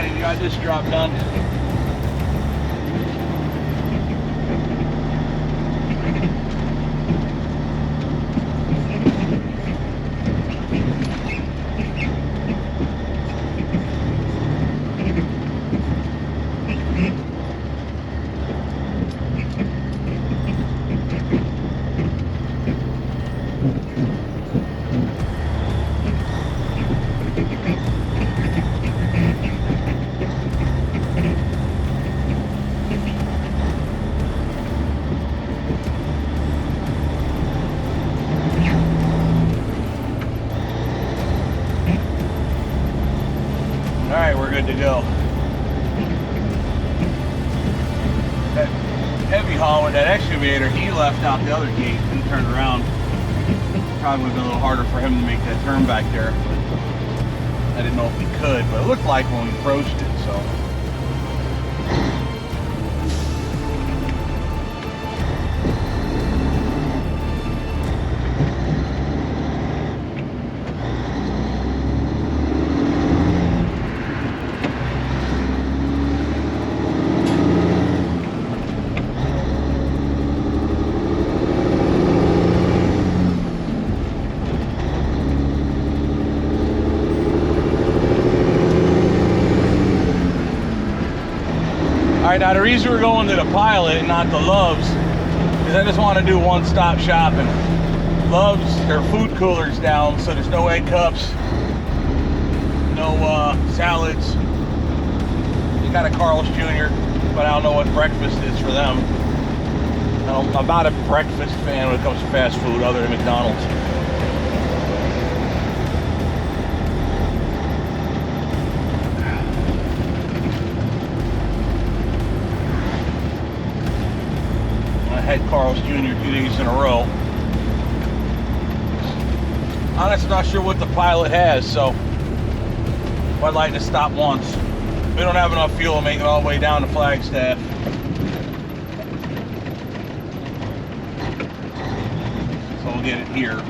Alright, you got this job done. Alright, we're good to go. That heavy haul with that excavator, he left out the other gate and turned around. Probably would have been a little harder for him to make that turn back there, but I didn't know if he could, but it looked like when we approached it, so. Alright, now the reason we're going to the Pilot and not the Loves is I just want to do one-stop shopping. Loves, their food cooler's down, so there's no egg cups, no salads. You got a Carl's Jr., but I don't know what breakfast is for them. I'm not a breakfast fan when it comes to fast food other than McDonald's. Had Carl's Jr. 2 days in a row. Honestly, not sure what the Pilot has, so I'd like to stop once. We don't have enough fuel to make it all the way down to Flagstaff. So we'll get it here.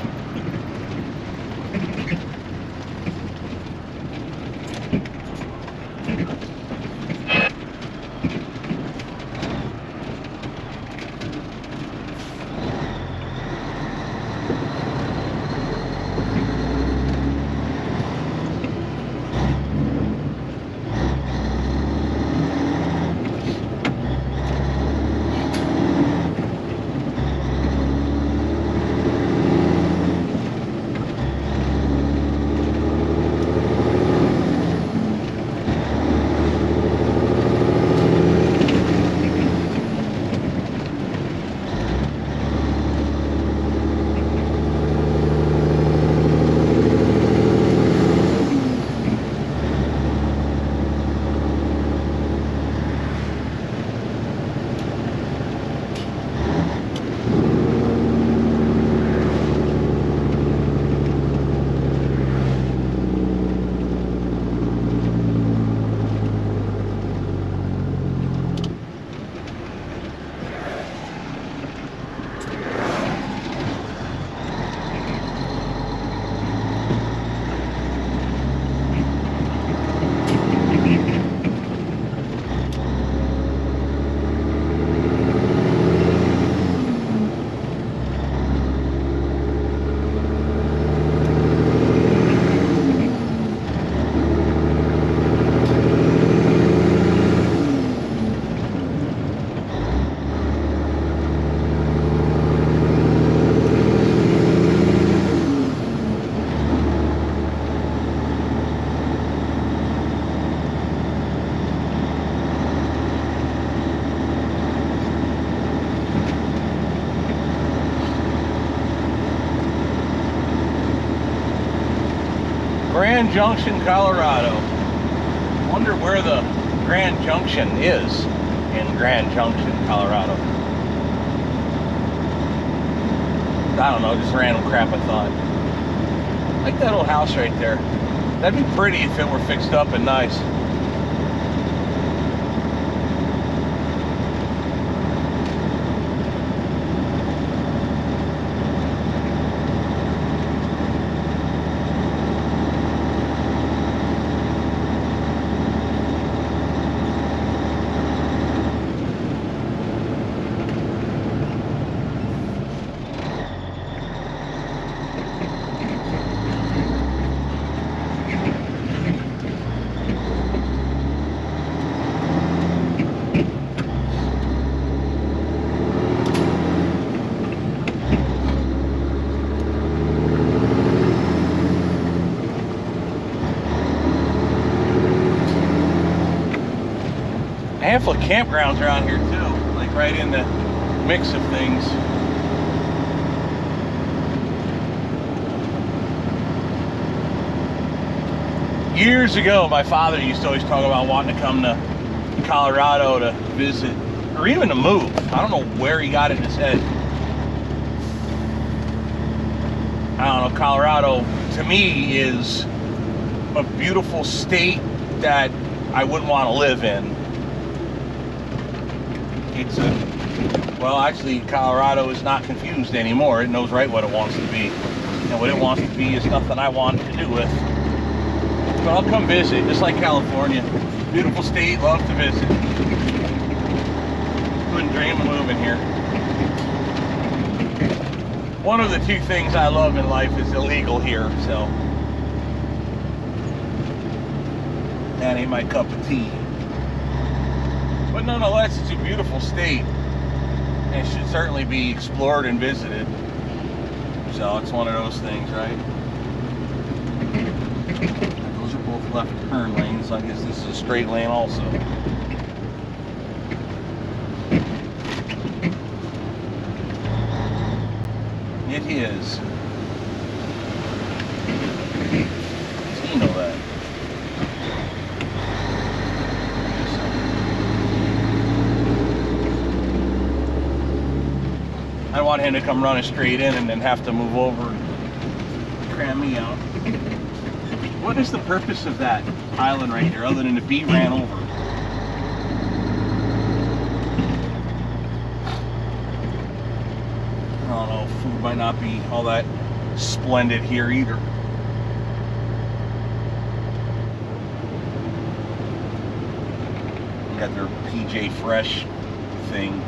Grand Junction, Colorado. Wonder where the Grand Junction is in Grand Junction, Colorado. I don't know, just random crap I thought. I like that old house right there. That'd be pretty if it were fixed up and nice. handful of campgrounds around here too, like right in the mix of things. Years ago, my father used to always talk about wanting to come to Colorado to visit, or even to move. I don't know where he got it in his head. I don't know, Colorado to me is a beautiful state that I wouldn't want to live in. It's a, well, actually, Colorado is not confused anymore. It knows right what it wants to be. And what it wants to be is nothing I want to do with. But I'll come visit, just like California. Beautiful state, love to visit. Couldn't dream of moving here. One of the two things I love in life is illegal here, so that ain't my cup of tea. But nonetheless, it's a beautiful state, and it should certainly be explored and visited. So it's one of those things, right? Those are both left turn lanes, so I guess this is a straight lane also. It is. Does he know that? I want him to come running straight in and then have to move over and cram me out. What is the purpose of that island right here other than to be ran over? I don't know, food might not be all that splendid here either. Got their PJ Fresh thing.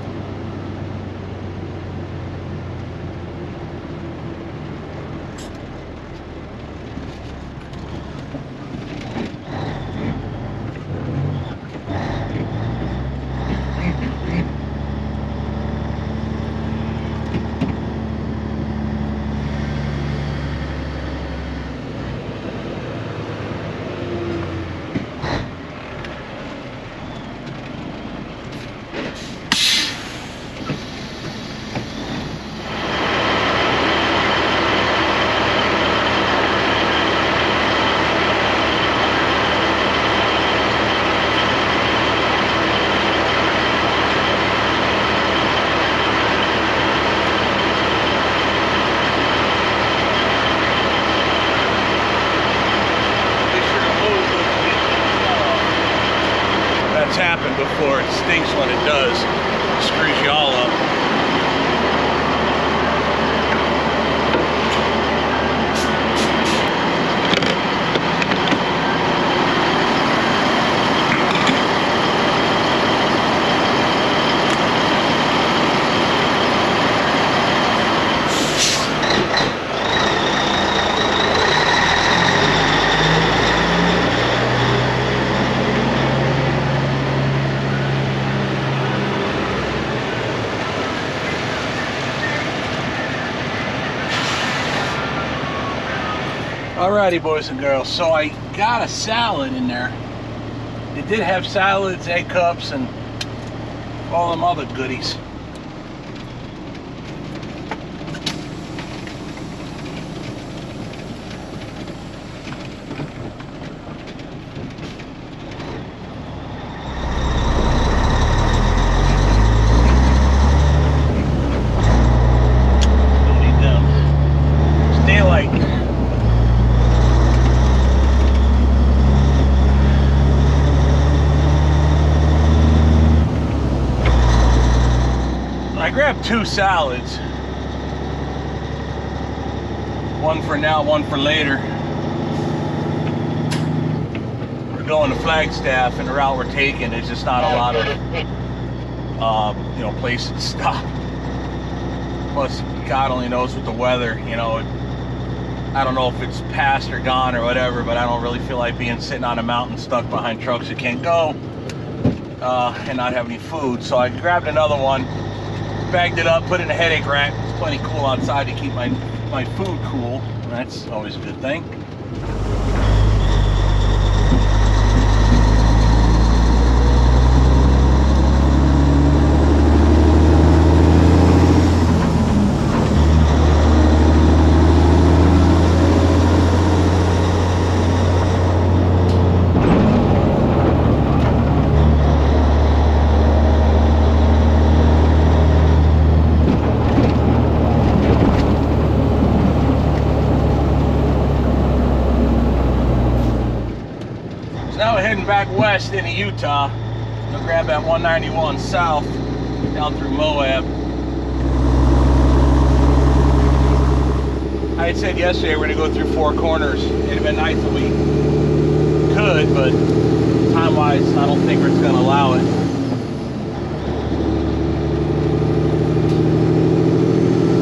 Happened before. It stinks when it does. It screws you all up. Alrighty, boys and girls, so I got a salad in there. It did have salads, egg cups, and all them other goodies. Don't need them. It's daylight. I grabbed two salads. One for now, one for later. We're going to Flagstaff, and the route we're taking is just not a lot of, you know, places to stop. Plus, God only knows with the weather, you know, I don't know if it's past or gone or whatever, but I don't really feel like being sitting on a mountain stuck behind trucks that can't go and not have any food. So I grabbed another one. Bagged it up, put it in a headache rack. It's plenty cool outside to keep my food cool. That's always a good thing. west into Utah. You'll grab that 191 south down through Moab. I had said yesterday we're going to go through Four Corners. It'd have been nice if we could, but time-wise, I don't think it's going to allow it.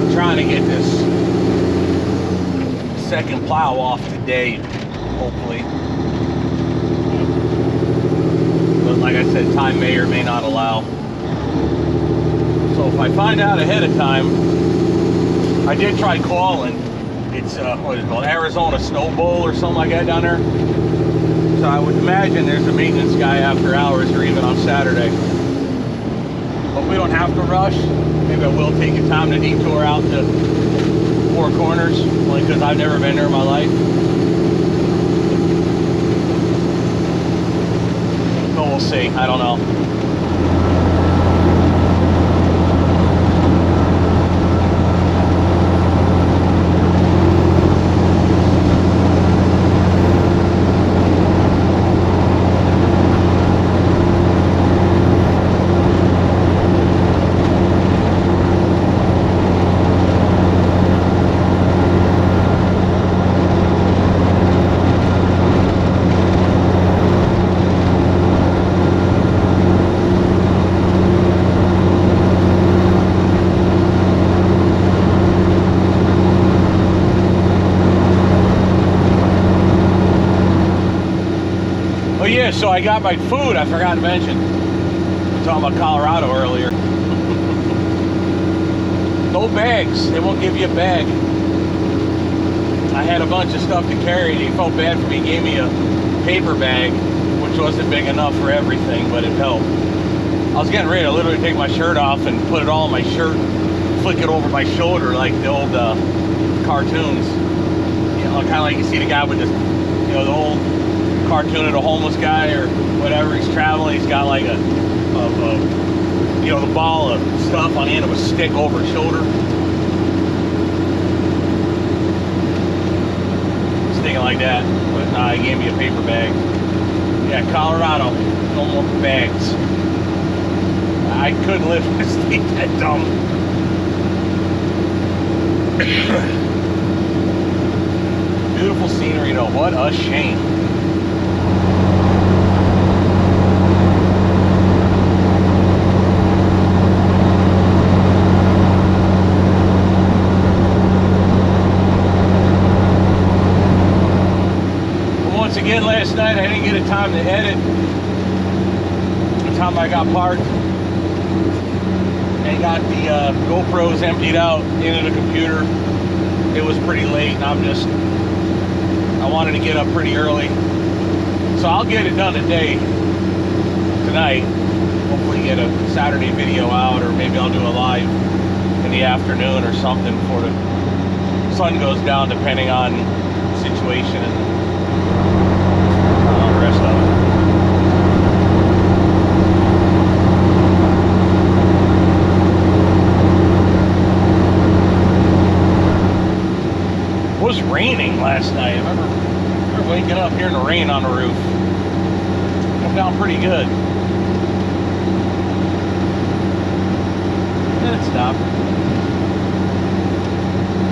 I'm trying to get this second plow off today, hopefully. But like I said, time may or may not allow. So if I find out ahead of time, I did try calling. It's what is it called, Arizona Snow Bowl or something like that down there. So I would imagine there's a maintenance guy after hours or even on Saturday. But we don't have to rush. Maybe I will take a time to detour out to Four Corners, only because I've never been there in my life. But we'll see. I don't know. So I got my food, I forgot to mention. We were talking about Colorado earlier. No bags, they won't give you a bag. I had a bunch of stuff to carry and he felt bad for me. He gave me a paper bag, which wasn't big enough for everything, but it helped. I was getting ready to literally take my shirt off and put it all on my shirt, flick it over my shoulder like the old cartoons. You know, kind of like you see the guy with this, you know, the old cartoon of a homeless guy or whatever. He's traveling, he's got like a you know, the ball of stuff on the end of a stick over his shoulder. Just thinking like that, but nah, he gave me a paper bag. Yeah, Colorado, no more bags. I couldn't live in a state that dumb. Beautiful scenery though, what a shame. Again, last night I didn't get a time to edit. The time I got parked and got the GoPros emptied out into the computer, it was pretty late, and I wanted to get up pretty early. So I'll get it done today, tonight. Hopefully get a Saturday video out, or maybe I'll do a live in the afternoon or something before the sun goes down, depending on the situation and the rest of it. It was raining last night. I remember waking up hearing the rain on the roof. Come down pretty good. And it stopped.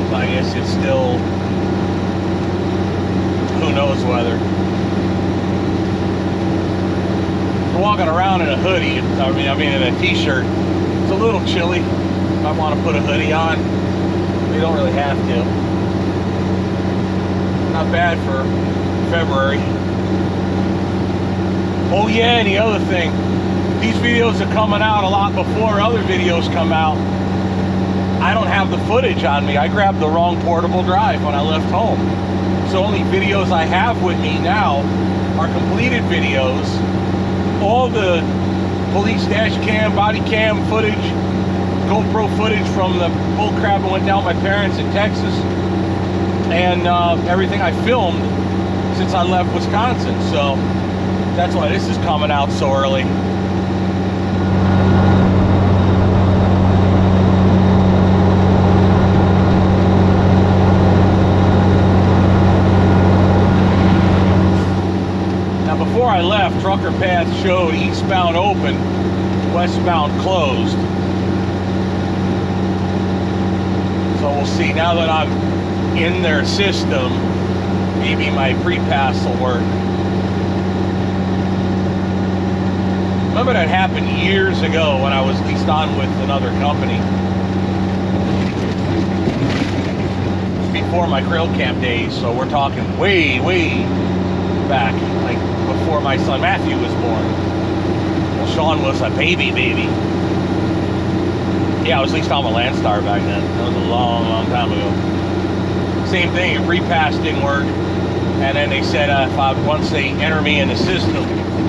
So I guess it's still, who knows weather. For walking around in a hoodie, I mean in a t-shirt, it's a little chilly. If I want to put a hoodie on, you don't really have to. Not bad for February. Oh yeah, and the other thing, these videos are coming out a lot before other videos come out. I don't have the footage on me. I grabbed the wrong portable drive when I left home. So only videos I have with me now are completed videos. All the police dash cam, body cam footage, GoPro footage from the bullcrap that went down with my parents in Texas, and everything I filmed since I left Wisconsin. So that's why this is coming out so early. Now before I left, trucker path showed eastbound open, westbound closed. So we'll see. Now that I'm in their system, maybe my pre-pass will work. Remember that happened years ago when I was leased on with another company. Before my trail camp days, so we're talking way back, like before my son Matthew was born. Well, Sean was a baby. Yeah, I was leased on with Landstar back then. That was a long time ago. Same thing, a pre-pass didn't work, and then they said once they enter me in the system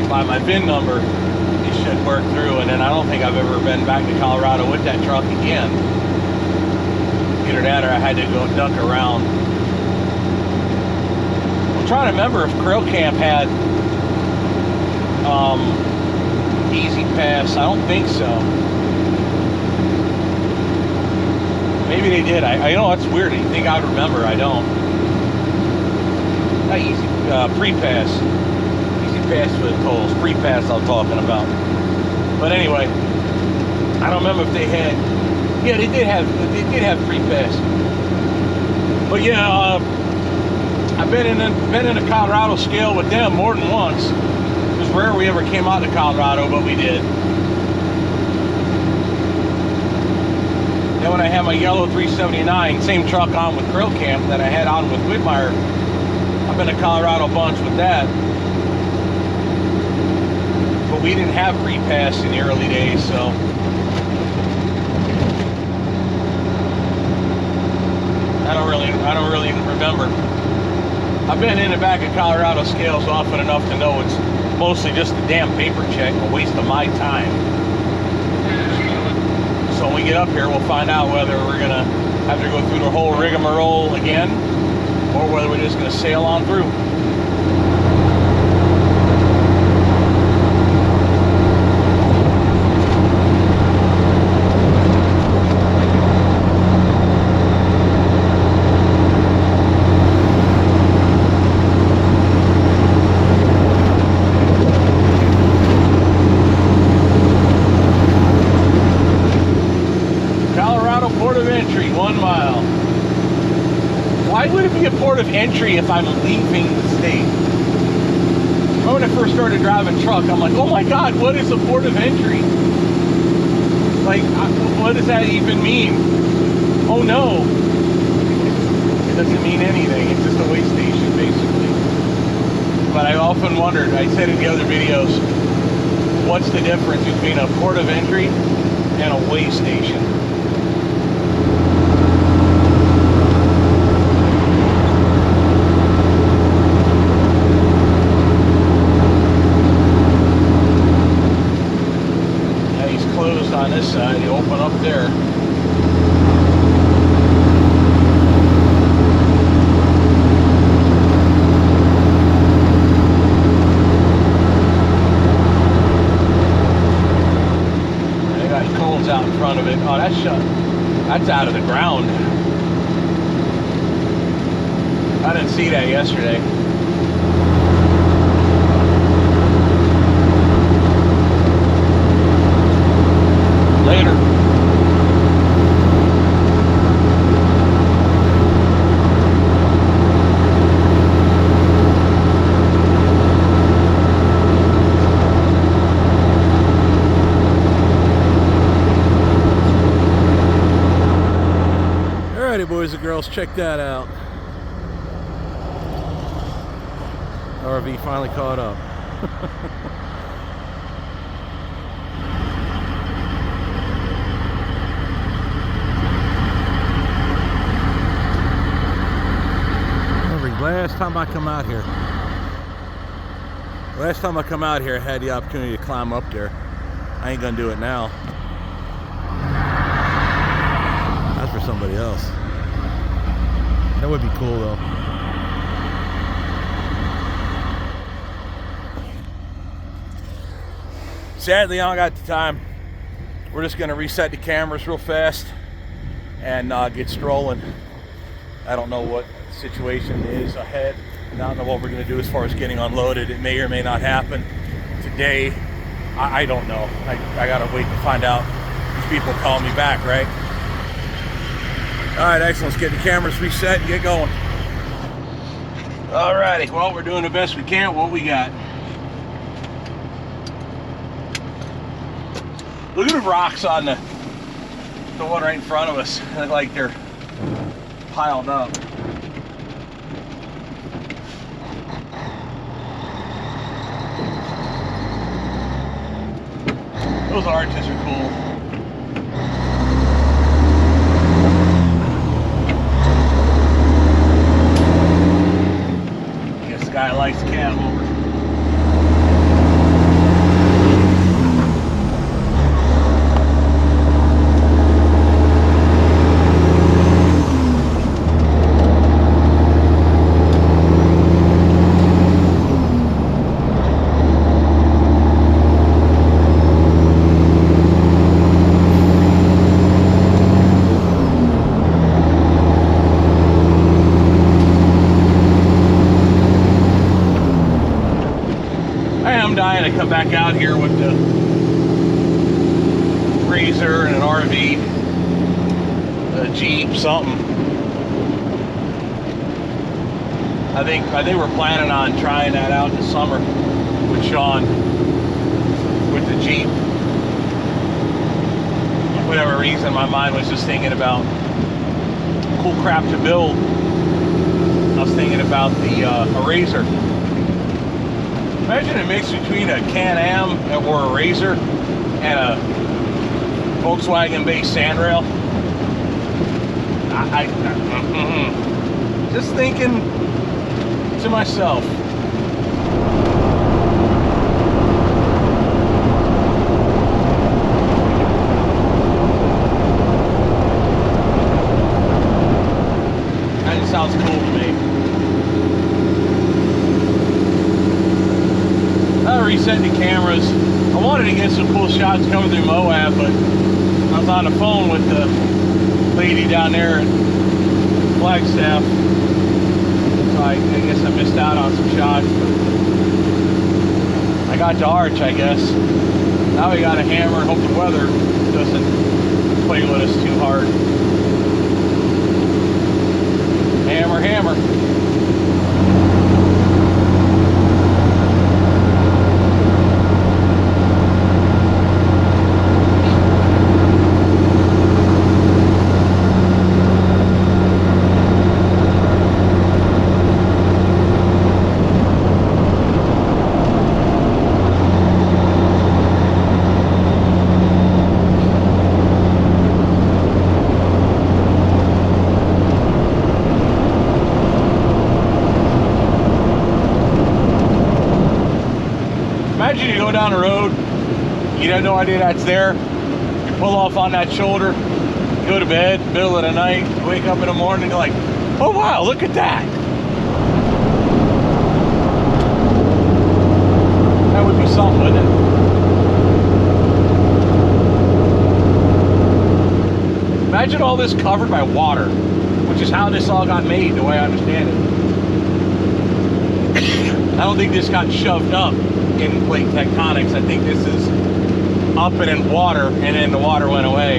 by my VIN number, it should work through. And then I don't think I've ever been back to Colorado with that truck again. Either that or I had to go duck around. I'm trying to remember if Trail Camp had Easy Pass. I don't think so. Maybe they did. I know that's weird. You think I'd remember? I don't. Not Easy Pre-Pass. Easy Pass for the tolls. Pre-Pass I'm talking about. But anyway, I don't remember if they had. Yeah, they did have pre-pass. But yeah, I've been in a Colorado scale with them more than once. It was rare we ever came out to Colorado, but we did. Then when I had my yellow 379, same truck on with Trail Camp that I had on with Whitmire, I've been to Colorado a bunch with that. But we didn't have pre-pass in the early days, so. I don't really remember. I've been in the back of Colorado scales often enough to know it's mostly just a damn paper check, a waste of my time. So when we get up here, we'll find out whether we're gonna have to go through the whole rigmarole again, or whether we're just gonna sail on through. Of entry if I'm leaving the state. When I first started driving truck, I'm like, oh my god, what is a port of entry? Like, what does that even mean? Oh no, it doesn't mean anything. It's just a way station basically. But I often wondered, I said in the other videos, what's the difference between a port of entry and a way station? On this side, you open up there. They got cones out in front of it. Oh, that's shut. That's out of the ground. I didn't see that yesterday. Later. Alrighty, boys and girls, check that out. RV finally caught up. Last time I come out here, I had the opportunity to climb up there. I ain't gonna do it now. That's for somebody else. That would be cool though. Sadly, I don't got the time. We're just gonna reset the cameras real fast and get strolling. I don't know what situation is ahead. I don't know what we're going to do as far as getting unloaded. It may or may not happen today. I don't know. I got to wait to find out. These people call me back, right? All right, excellent. Let's get the cameras reset and get going. All righty. Well, we're doing the best we can. What we got? Look at the rocks on the one right in front of us. They look like they're piled up. Those arches are cool. I guess the guy likes Cabover. Dying to come back out here with the Razor and an RV, a Jeep, something. I think we're planning on trying that out in the summer with Sean with the Jeep. For whatever reason, my mind was just thinking about cool crap to build. I was thinking about the a Razor. Imagine a mix between a Can-Am or a Razor and a Volkswagen-based sandrail. Just thinking to myself. That just sounds cool to me. Resetting the cameras. I wanted to get some cool shots coming through Moab, but I was on the phone with the lady down there at Flagstaff, so I guess I missed out on some shots, but I got to Arch, I guess. Now we got to hammer and hope the weather doesn't play with us too hard. Hammer, hammer. Imagine you go down the road, you have no idea that's there, you pull off on that shoulder, you go to bed, middle of the night, you wake up in the morning, you're like, oh wow, look at that. That would be something, wouldn't it? Imagine all this covered by water, which is how this all got made, the way I understand it. I don't think this got shoved up in plate tectonics. I think this is up and in water, and then the water went away.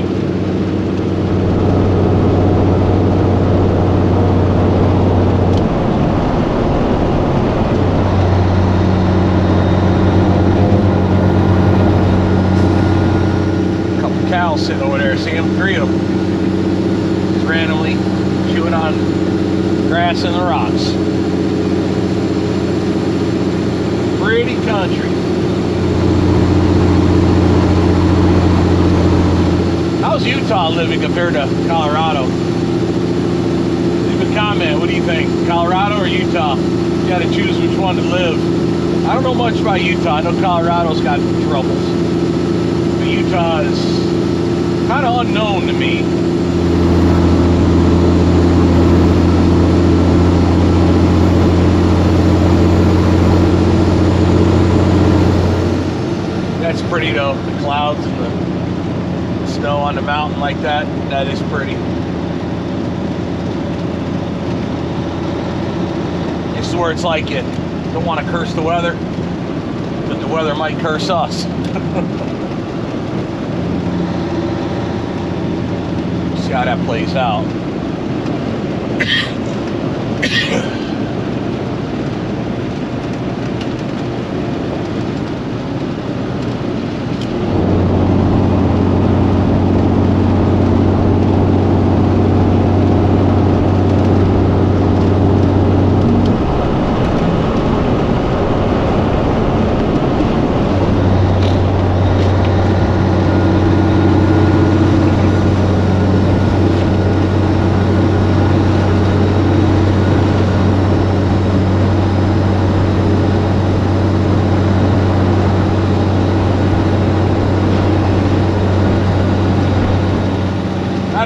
A couple cows sitting over there. See them? 3 of them. Just randomly chewing on grass and the rocks. Pretty country. How's Utah living compared to Colorado? Leave a comment. What do you think? Colorado or Utah? You got to choose which one to live. I don't know much about Utah. I know Colorado's got troubles, but Utah is kind of unknown to me. That's pretty though, the clouds and the snow on the mountain like that. That is pretty. This is where it's like you don't want to curse the weather, but the weather might curse us. See how that plays out.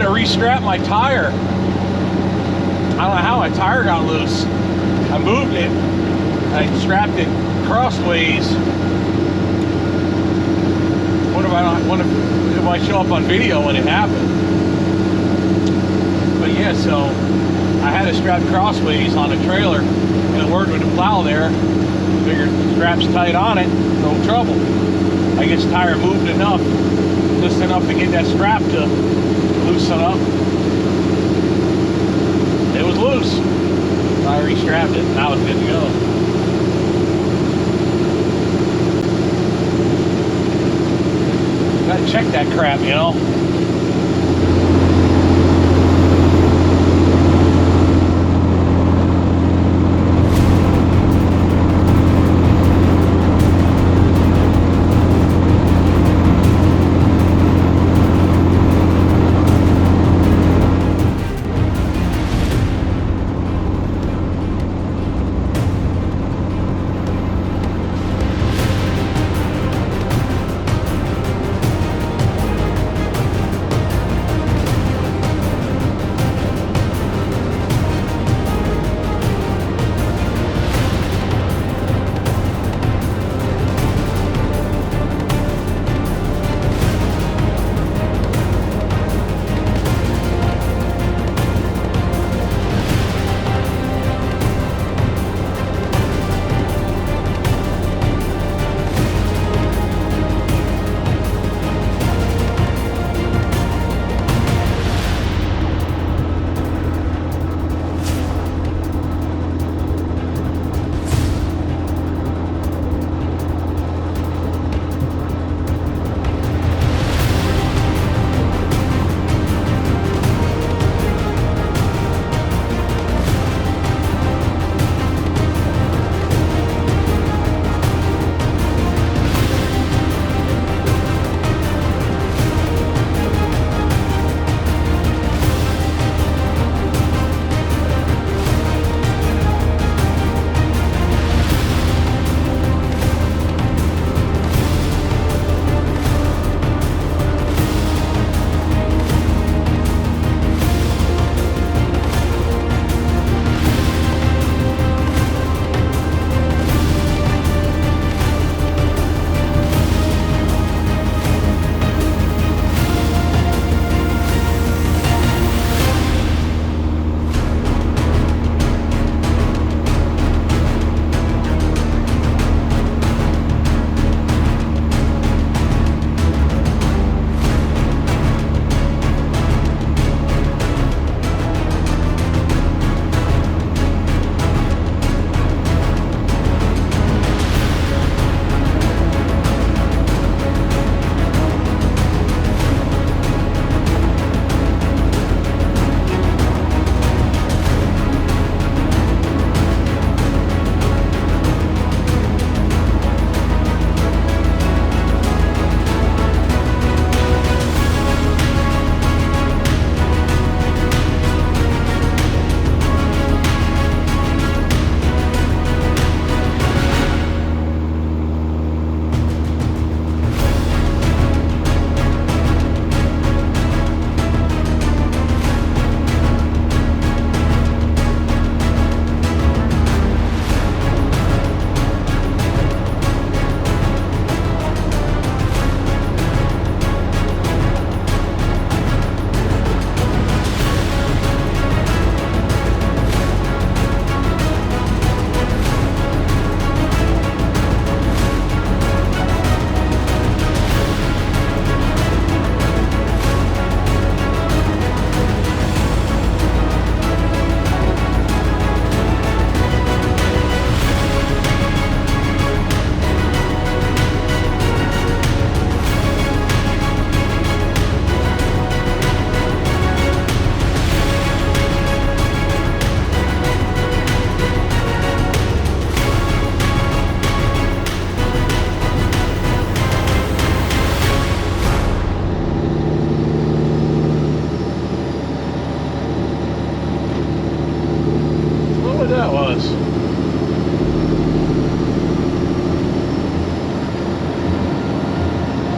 Restrap my tire. I don't know how my tire got loose. I moved it. I strapped it crossways. What if I show up on video when it happened? But yeah, so I had it strapped crossways on a trailer, and it worked with the plow there. Figured the strap's tight on it, no trouble. I guess the tire moved enough, just enough to get that strap to loosen up. It was loose. I restrapped it, and I was good to go. Gotta check that crap, you know.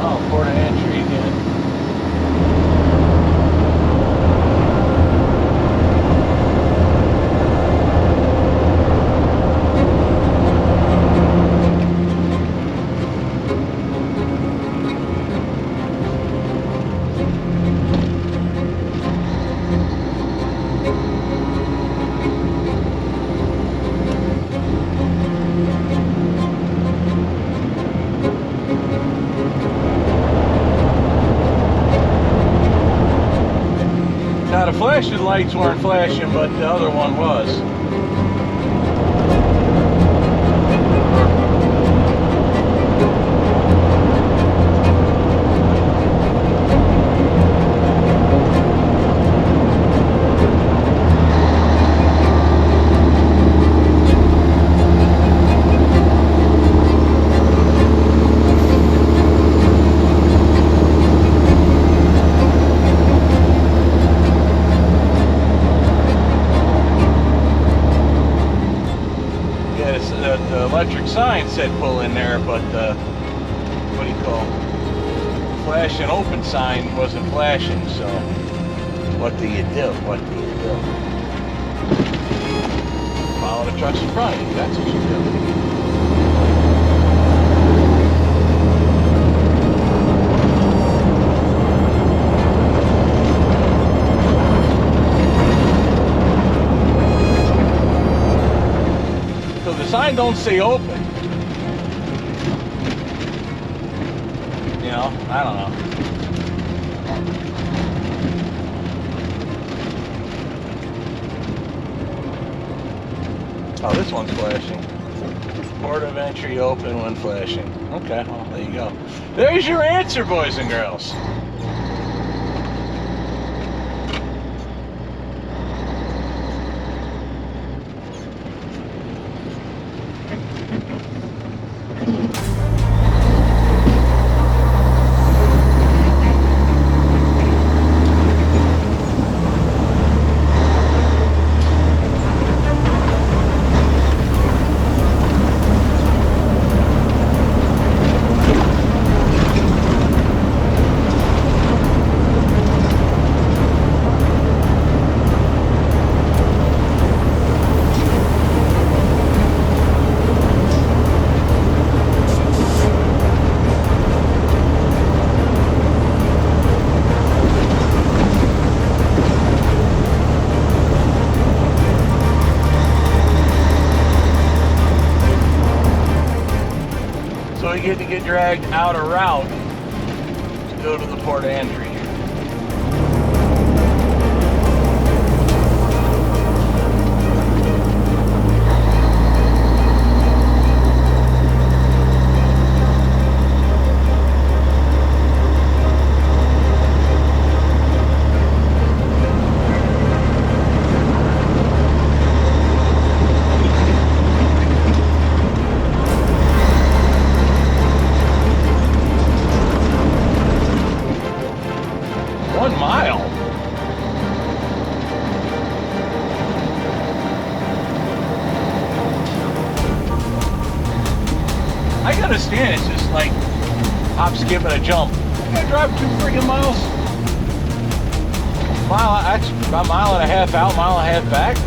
Oh, port of entry again. Now the flashing lights weren't flashing, but the other one was. The electric sign said pull in there, but what do you call it? Flash and open sign wasn't flashing, so what do you do? What do you do? Follow the trucks in front of you, that's what you do. The sign don't say open. You know, I don't know. Oh, this one's flashing. Port of entry open when flashing. Okay, well, there you go. There's your answer, boys and girls. So you get to get dragged out of route to go to the port of entry. I can understand it's just like hop, skip, and a jump. I gotta drive 2 freaking miles. That's about a mile and a half out, mile and a half back.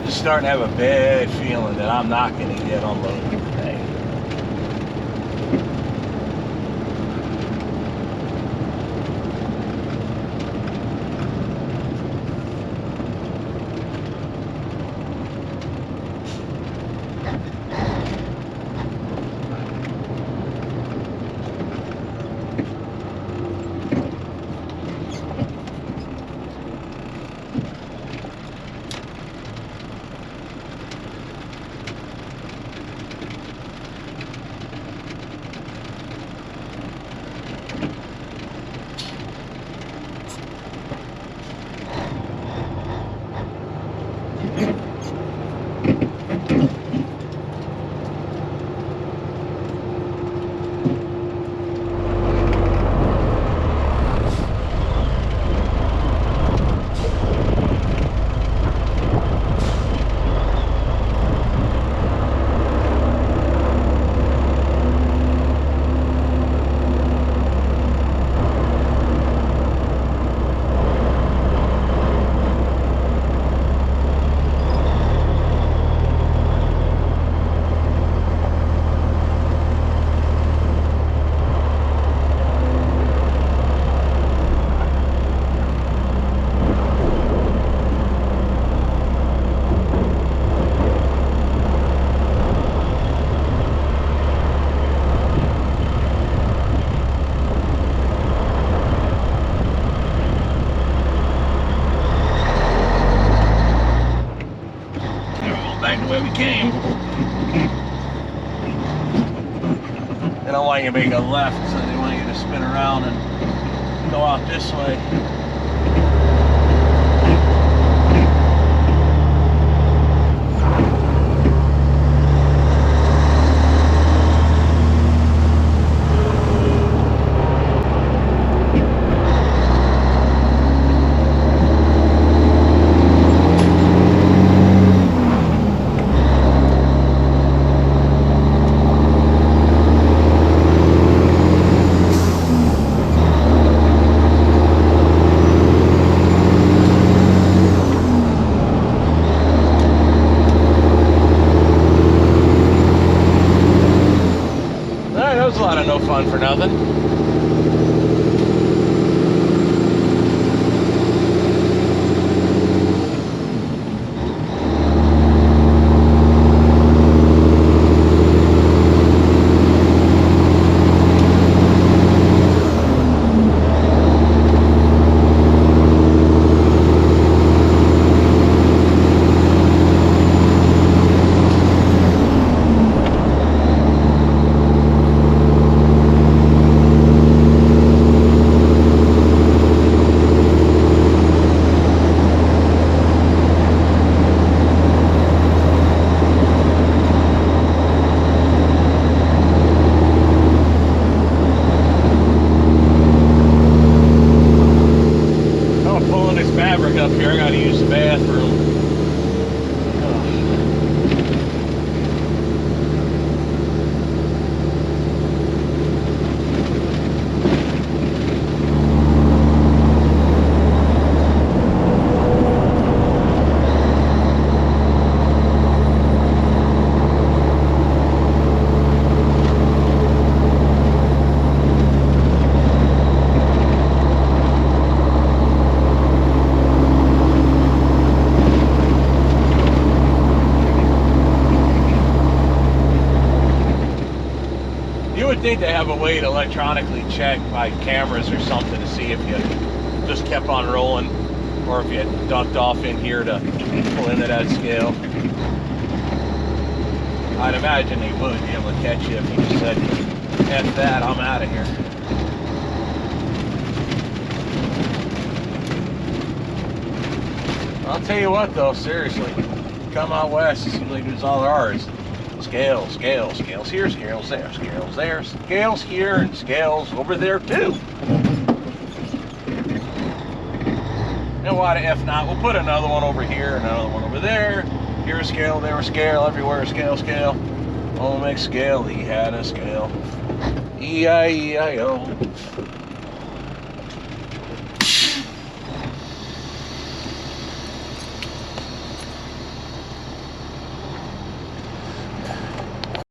Starting to have a bad feeling that I'm not going to get unloaded today. They don't want you to make a left, so they want you to spin around and go out this way. A lot of no fun for nothing. Up here, I gotta use the bathroom. You would think they have a way to electronically check by cameras or something to see if you just kept on rolling or if you ducked off in here to pull into that scale. I'd imagine they would be able to catch you if you just said, F that, I'm out of here. I'll tell you what though, seriously, come out west, it seems like there's all there are is scales, scales, scales here, scales there, scales there, scales here, and scales over there too. And why the F not? We'll put another one over here, another one over there. Here a scale, there a scale, everywhere a scale, scale. Oh, make scale, he had a scale. E-I-E-I-O.